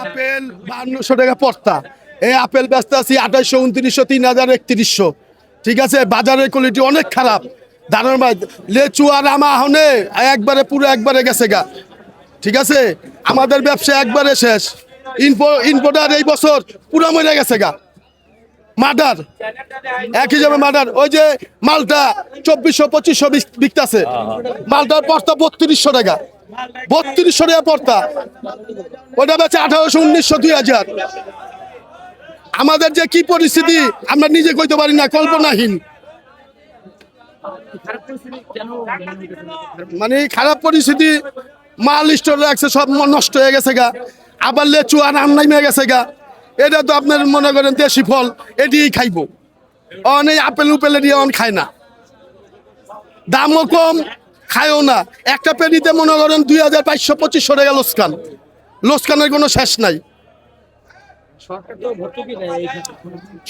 Apple 5200 টাকা পড়তা। এই apple ব্যস্ত আছি 2800, 2900, 3000, 3100। ঠিক আছে, বাজারের কোয়ালিটি অনেক খারাপ। দানের ভাই লেচু আর আমা হনে একবারে পুরো একবারে গেছে গা। ঠিক আছে, আমাদের ব্যবসা একবারে শেষ। ইনপোর্টার এই বছর পুরো মরে গেছে গা। মার্ডার একই যাবে মার্ডার। ওই যে মালটা 2400, 2500 বিকতেছে, মালটার পড়তা 3200 টাকা। 3200 টাকা পড়তা, ওটা বেচে 1800, 1900, 2000। আমাদের যে কি পরিস্থিতি আমরা নিজে কইতে পারি না, কল্পনাহীন। মানে খারাপ পরিস্থিতি, মাল স্টোর রাখছে সব নষ্ট হয়ে গেছে গা। আবার লেচু আর আম নামে গেছে গা। এটা তো আপনার মনে করেন দেশি ফল, এটিই খাইবো। অনেক আপেল উপেল দিয়ে অন খায় না, দামও কম, খায়ও না। একটা পেটিতে মনে করেন 2500, 2500 টাকা লোসকান। লোসকানের কোনো শেষ নাই।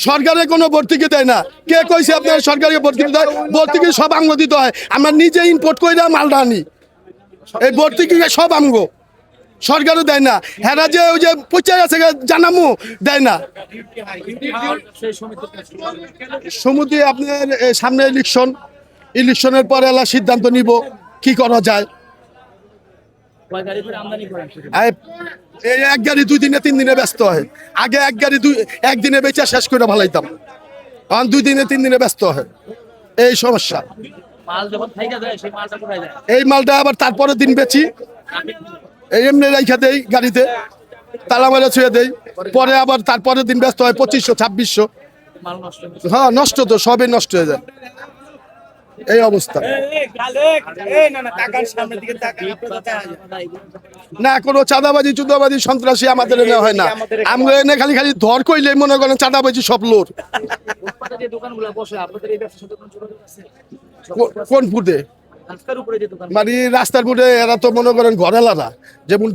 সরকারের কোনো ভর্তুকি দেয় না। কে কইছে আপনার সরকারকে ভর্তুকি দেয়? ভর্তুকি সব আঙ্গ দিতে হয়, আমরা নিজে ইম্পোর্ট করে মালটা আনি। এই ভর্তুকি সব আঙ্গ, সরকারও দেয় না। হেরা যে ওই যে পচে গেছে জানামু দেয় না। সমিতি আপনার সামনে ইলেকশনের পরে এলা সিদ্ধান্ত নিব কি করা যায়। এই এক গাড়ি 2 দিনে 3 দিনে ব্যস্ত হয়। আগে এক গাড়ি একদিনে বেচা শেষ করে ভালাইতাম, কারণ 2 দিনে 3 দিনে ব্যস্ত হয়। এই সমস্যা। এই মালটা আবার তারপরের দিন বেচি, এই এমনি রাইখা দেই গাড়িতে, তালা মারা ছুঁয়ে দেই। পরে আবার তারপরের দিন ব্যস্ত হয় 2500, 2600। হ্যাঁ, নষ্ট তো সবই নষ্ট হয়ে যায়। এই অবস্থা। না, কোনো চাঁদাবাজি চুদাবাজি সন্ত্রাসী আমাদের এনে হয় না। আমরা এনে খালি খালি ধর কইলে মনে করেন চাঁদাবাজি সব লোর। কোন ফুটে? মানে রাস্তার ফুটে এরা তো মনে করেন ঘরেলারা, যেমন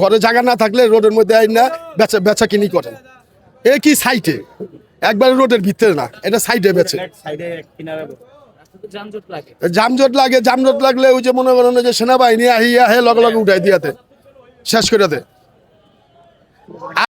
ঘরে জায়গা না থাকলে রোডের মধ্যে আইন না বেচা কিনি করে। এ কি সাইটে, একবারে রোডের ভিতরে না, এটা সাইডে বেচে। জামজট লাগলে ওই যে মনে করেন যে সেনাবাহিনী আহিয়া হে লগে লগে উঠাই দিয়াতে শেষ করে দেয়।